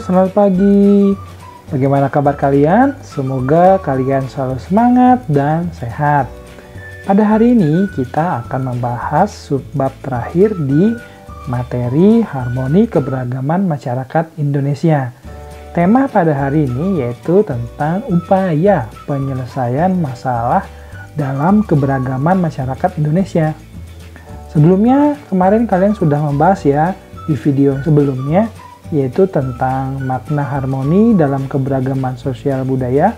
selamat pagi. Bagaimana kabar kalian? Semoga kalian selalu semangat dan sehat. Pada hari ini kita akan membahas subbab terakhir di materi harmoni keberagaman masyarakat Indonesia. Tema pada hari ini yaitu tentang upaya penyelesaian masalah dalam keberagaman masyarakat Indonesia. Sebelumnya kemarin kalian sudah membahas ya di video sebelumnya, yaitu tentang makna harmoni dalam keberagaman sosial budaya,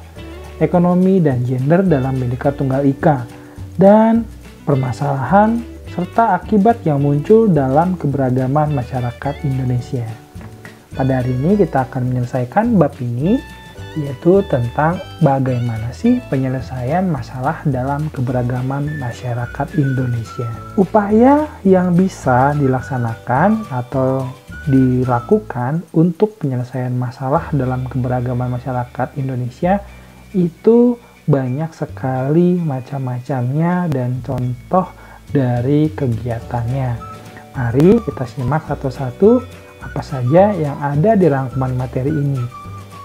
ekonomi, dan gender dalam Bhinneka Tunggal Ika, dan permasalahan serta akibat yang muncul dalam keberagaman masyarakat Indonesia. Pada hari ini kita akan menyelesaikan bab ini, yaitu tentang bagaimana sih penyelesaian masalah dalam keberagaman masyarakat Indonesia. Upaya yang bisa dilaksanakan atau dilakukan untuk penyelesaian masalah dalam keberagaman masyarakat Indonesia itu banyak sekali macam-macamnya dan contoh dari kegiatannya. Mari kita simak satu-satu apa saja yang ada di rangkuman materi ini.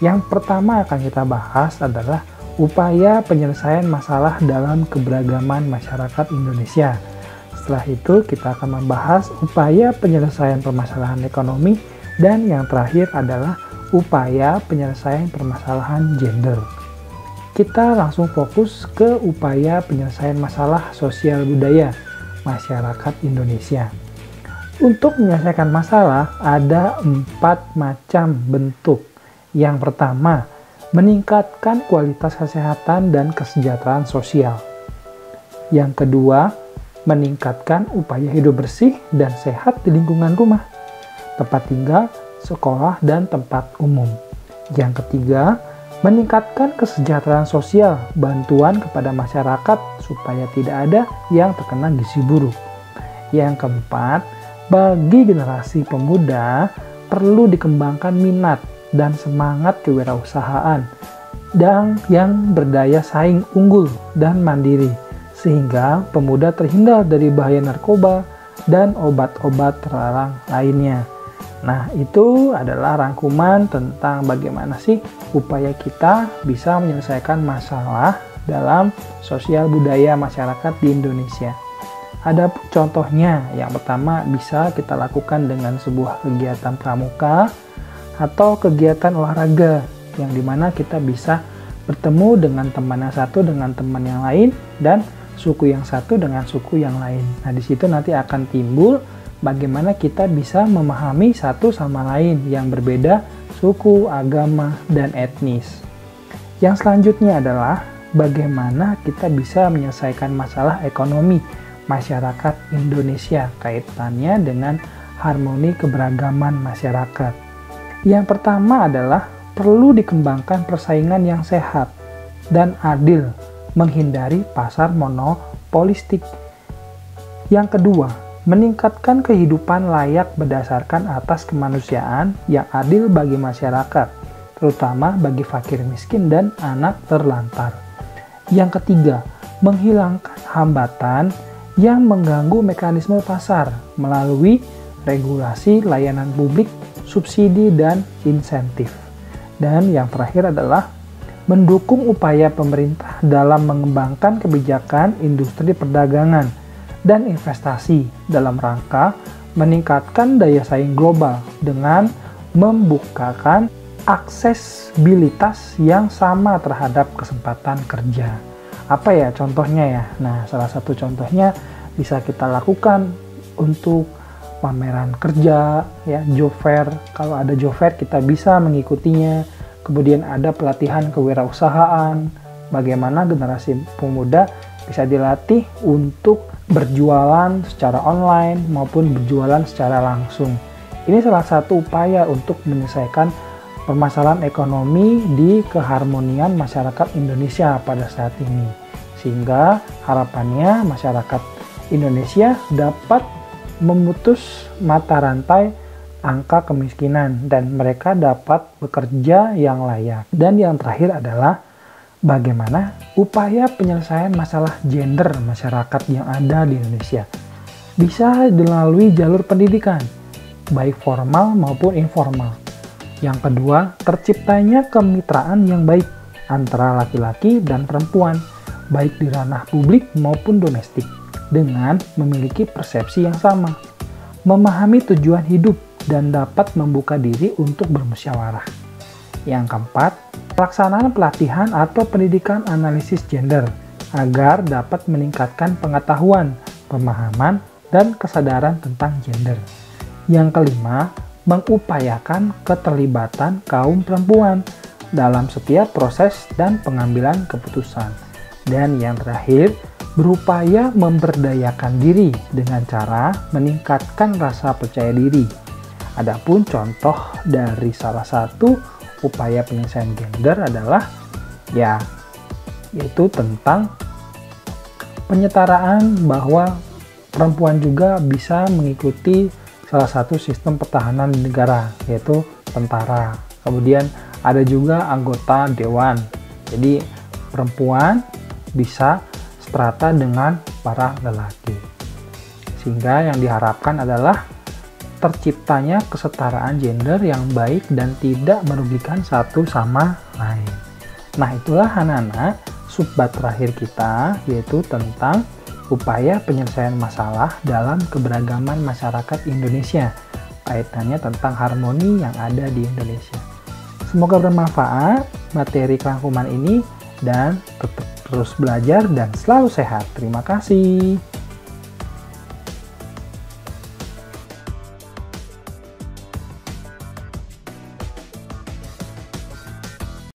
Yang pertama akan kita bahas adalah upaya penyelesaian masalah dalam keberagaman masyarakat Indonesia. Setelah itu kita akan membahas upaya penyelesaian permasalahan ekonomi, dan yang terakhir adalah upaya penyelesaian permasalahan gender. Kita langsung fokus ke upaya penyelesaian masalah sosial budaya masyarakat Indonesia. Untuk menyelesaikan masalah ada 4 macam bentuk. Yang pertama, meningkatkan kualitas kesehatan dan kesejahteraan sosial. Yang kedua, meningkatkan upaya hidup bersih dan sehat di lingkungan rumah, tempat tinggal, sekolah, dan tempat umum. Yang ketiga, meningkatkan kesejahteraan sosial, bantuan kepada masyarakat supaya tidak ada yang terkena gizi buruk. Yang keempat, bagi generasi pemuda perlu dikembangkan minat dan semangat kewirausahaan dan yang berdaya saing unggul dan mandiri, sehingga pemuda terhindar dari bahaya narkoba dan obat-obat terlarang lainnya. Nah, itu adalah rangkuman tentang bagaimana sih upaya kita bisa menyelesaikan masalah dalam sosial budaya masyarakat di Indonesia. Ada contohnya. Yang pertama, bisa kita lakukan dengan sebuah kegiatan pramuka atau kegiatan olahraga, yang dimana kita bisa bertemu dengan teman yang satu dengan teman yang lain, dan suku yang satu dengan suku yang lain. Nah, di situ nanti akan timbul bagaimana kita bisa memahami satu sama lain yang berbeda suku, agama, dan etnis. Yang selanjutnya adalah bagaimana kita bisa menyelesaikan masalah ekonomi masyarakat Indonesia kaitannya dengan harmoni keberagaman masyarakat. Yang pertama adalah perlu dikembangkan persaingan yang sehat dan adil, menghindari pasar monopolistik. Yang kedua, meningkatkan kehidupan layak berdasarkan atas kemanusiaan yang adil bagi masyarakat, terutama bagi fakir miskin dan anak terlantar. Yang ketiga, menghilangkan hambatan yang mengganggu mekanisme pasar melalui regulasi layanan publik, subsidi, dan insentif. Dan yang terakhir adalah mendukung upaya pemerintah dalam mengembangkan kebijakan industri perdagangan dan investasi dalam rangka meningkatkan daya saing global dengan membukakan aksesibilitas yang sama terhadap kesempatan kerja. Apa ya contohnya ya? Nah, salah satu contohnya bisa kita lakukan untuk pameran kerja, ya, job fair. Kalau ada job fair kita bisa mengikutinya. Kemudian ada pelatihan kewirausahaan, bagaimana generasi pemuda bisa dilatih untuk berjualan secara online maupun berjualan secara langsung. Ini salah satu upaya untuk menyelesaikan permasalahan ekonomi di keharmonian masyarakat Indonesia pada saat ini. Sehingga harapannya masyarakat Indonesia dapat memutus mata rantai angka kemiskinan dan mereka dapat bekerja yang layak. Dan yang terakhir adalah bagaimana upaya penyelesaian masalah gender masyarakat yang ada di Indonesia. Bisa dilalui jalur pendidikan, baik formal maupun informal. Yang kedua, terciptanya kemitraan yang baik antara laki-laki dan perempuan, baik di ranah publik maupun domestik, dengan memiliki persepsi yang sama, memahami tujuan hidup, dan dapat membuka diri untuk bermusyawarah. Yang keempat, pelaksanaan pelatihan atau pendidikan analisis gender agar dapat meningkatkan pengetahuan, pemahaman, dan kesadaran tentang gender. Yang kelima, mengupayakan keterlibatan kaum perempuan dalam setiap proses dan pengambilan keputusan. Dan yang terakhir, berupaya memberdayakan diri dengan cara meningkatkan rasa percaya diri. Adapun contoh dari salah satu upaya penyelesaian gender adalah yaitu tentang penyetaraan bahwa perempuan juga bisa mengikuti salah satu sistem pertahanan di negara, yaitu tentara. Kemudian ada juga anggota dewan. Jadi perempuan bisa seterata dengan para lelaki. Sehingga yang diharapkan adalah terciptanya kesetaraan gender yang baik dan tidak merugikan satu sama lain. Nah, itulah anak-anak subbab terakhir kita, yaitu tentang upaya penyelesaian masalah dalam keberagaman masyarakat Indonesia, kaitannya tentang harmoni yang ada di Indonesia. Semoga bermanfaat materi kerangkuman ini dan tetap terus belajar dan selalu sehat. Terima kasih.